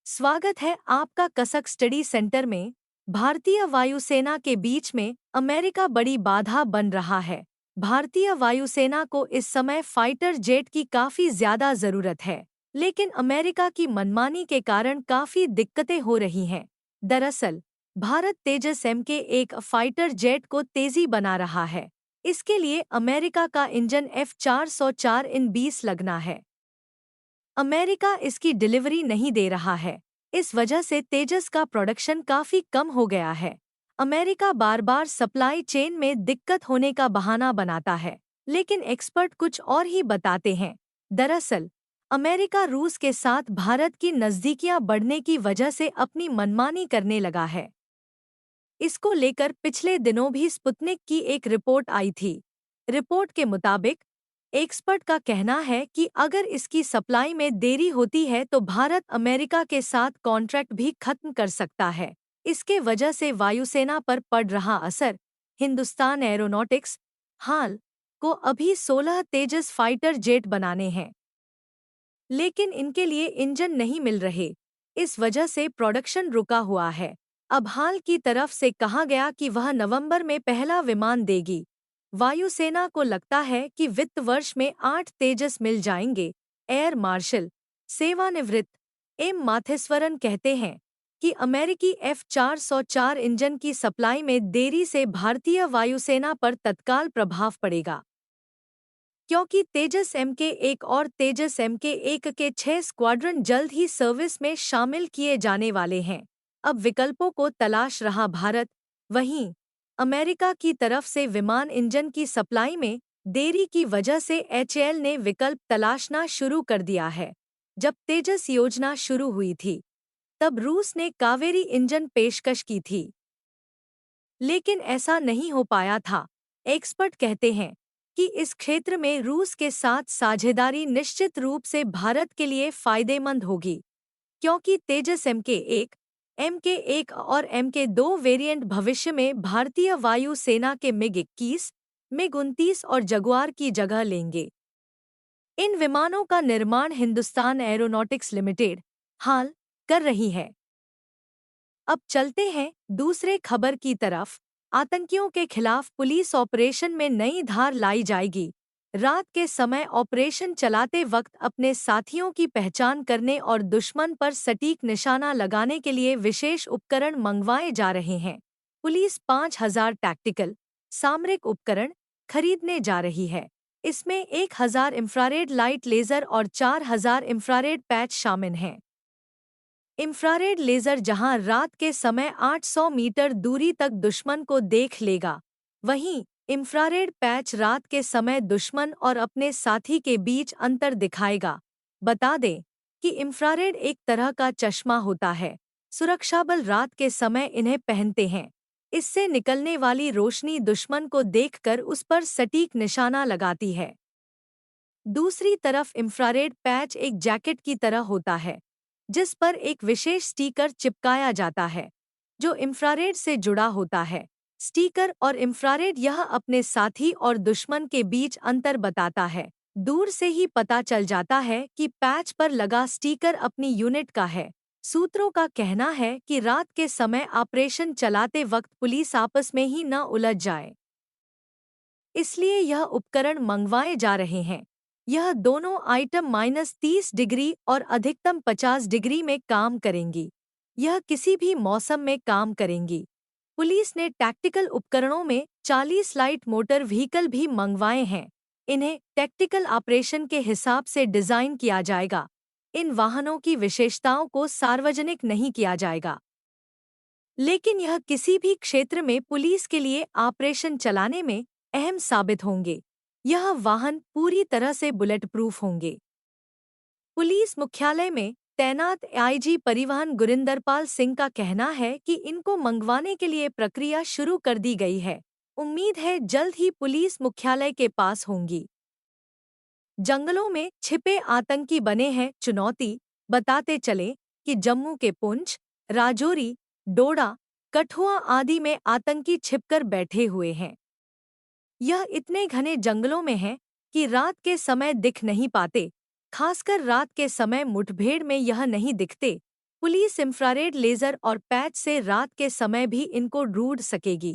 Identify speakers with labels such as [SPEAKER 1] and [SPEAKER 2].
[SPEAKER 1] स्वागत है आपका कसक स्टडी सेंटर में। भारतीय वायुसेना के बीच में अमेरिका बड़ी बाधा बन रहा है। भारतीय वायुसेना को इस समय फाइटर जेट की काफी ज्यादा जरूरत है, लेकिन अमेरिका की मनमानी के कारण काफी दिक्कतें हो रही हैं। दरअसल भारत तेजस एम के एक फाइटर जेट को तेजी बना रहा है। इसके लिए अमेरिका का इंजन F404 इन 20 लगना है। अमेरिका इसकी डिलीवरी नहीं दे रहा है। इस वजह से तेजस का प्रोडक्शन काफी कम हो गया है। अमेरिका बार बार सप्लाई चेन में दिक्कत होने का बहाना बनाता है, लेकिन एक्सपर्ट कुछ और ही बताते हैं। दरअसल अमेरिका रूस के साथ भारत की नजदीकियां बढ़ने की वजह से अपनी मनमानी करने लगा है। इसको लेकर पिछले दिनों भी स्पुतनिक की एक रिपोर्ट आई थी। रिपोर्ट के मुताबिक एक्सपर्ट का कहना है कि अगर इसकी सप्लाई में देरी होती है तो भारत अमेरिका के साथ कॉन्ट्रैक्ट भी खत्म कर सकता है। इसके वजह से वायुसेना पर पड़ रहा असर। हिंदुस्तान एरोनॉटिक्स हाल को अभी 16 तेजस फाइटर जेट बनाने हैं, लेकिन इनके लिए इंजन नहीं मिल रहे। इस वजह से प्रोडक्शन रुका हुआ है। अब हाल की तरफ से कहा गया कि वह नवंबर में पहला विमान देगी। वायुसेना को लगता है कि वित्त वर्ष में 8 तेजस मिल जाएंगे। एयर मार्शल सेवानिवृत्त एम माथेश्वरन कहते हैं कि अमेरिकी F404 इंजन की सप्लाई में देरी से भारतीय वायुसेना पर तत्काल प्रभाव पड़ेगा, क्योंकि तेजस MK1 और तेजस MK1 के 6 स्क्वाड्रन जल्द ही सर्विस में शामिल किए जाने वाले हैं। अब विकल्पों को तलाश रहा भारत। वहीं अमेरिका की तरफ से विमान इंजन की सप्लाई में देरी की वजह से HAL ने विकल्प तलाशना शुरू कर दिया है। जब तेजस योजना शुरू हुई थी, तब रूस ने कावेरी इंजन पेशकश की थी, लेकिन ऐसा नहीं हो पाया था। एक्सपर्ट कहते हैं कि इस क्षेत्र में रूस के साथ साझेदारी निश्चित रूप से भारत के लिए फायदेमंद होगी, क्योंकि तेजस MK1 और MK2 वेरिएंट भविष्य में भारतीय वायु सेना के MiG-21, MiG-29 और जगुआर की जगह लेंगे। इन विमानों का निर्माण हिंदुस्तान एरोनॉटिक्स लिमिटेड हाल कर रही है। अब चलते हैं दूसरे खबर की तरफ। आतंकियों के खिलाफ पुलिस ऑपरेशन में नई धार लाई जाएगी। रात के समय ऑपरेशन चलाते वक्त अपने साथियों की पहचान करने और दुश्मन पर सटीक निशाना लगाने के लिए विशेष उपकरण मंगवाए जा रहे हैं। पुलिस 5,000 टैक्टिकल सामरिक उपकरण खरीदने जा रही है। इसमें 1,000 इंफ्रारेड लाइट लेजर और 4,000 इंफ्रारेड पैच शामिल हैं। इंफ्रारेड लेजर जहां रात के समय 800 मीटर दूरी तक दुश्मन को देख लेगा, वहीं इंफ्रारेड पैच रात के समय दुश्मन और अपने साथी के बीच अंतर दिखाएगा। बता दें कि इंफ्रारेड एक तरह का चश्मा होता है। सुरक्षाबल रात के समय इन्हें पहनते हैं। इससे निकलने वाली रोशनी दुश्मन को देखकर उस पर सटीक निशाना लगाती है। दूसरी तरफ इंफ्रारेड पैच एक जैकेट की तरह होता है, जिस पर एक विशेष स्टिकर चिपकाया जाता है, जो इंफ्रारेड से जुड़ा होता है। स्टिकर और इंफ्रारेड यह अपने साथी और दुश्मन के बीच अंतर बताता है। दूर से ही पता चल जाता है कि पैच पर लगा स्टिकर अपनी यूनिट का है। सूत्रों का कहना है कि रात के समय ऑपरेशन चलाते वक्त पुलिस आपस में ही न उलझ जाए, इसलिए यह उपकरण मंगवाए जा रहे हैं। यह दोनों आइटम -30 डिग्री और अधिकतम 50 डिग्री में काम करेंगी। यह किसी भी मौसम में काम करेंगी। पुलिस ने टैक्टिकल उपकरणों में 40 लाइट मोटर व्हीकल भी मंगवाए हैं। इन्हें टैक्टिकल ऑपरेशन के हिसाब से डिजाइन किया जाएगा। इन वाहनों की विशेषताओं को सार्वजनिक नहीं किया जाएगा, लेकिन यह किसी भी क्षेत्र में पुलिस के लिए ऑपरेशन चलाने में अहम साबित होंगे। यह वाहन पूरी तरह से बुलेट प्रूफ होंगे। पुलिस मुख्यालय में तैनात IG परिवहन गुरिंदरपाल सिंह का कहना है कि इनको मंगवाने के लिए प्रक्रिया शुरू कर दी गई है। उम्मीद है जल्द ही पुलिस मुख्यालय के पास होंगी। जंगलों में छिपे आतंकी बने हैं चुनौती। बताते चले कि जम्मू के पुंछ, राजौरी, डोडा, कठुआ आदि में आतंकी छिपकर बैठे हुए हैं। यह इतने घने जंगलों में है कि रात के समय दिख नहीं पाते। खासकर रात के समय मुठभेड़ में यह नहीं दिखते। पुलिस इंफ्रारेड लेजर और पैच से रात के समय भी इनको ढूंढ सकेगी।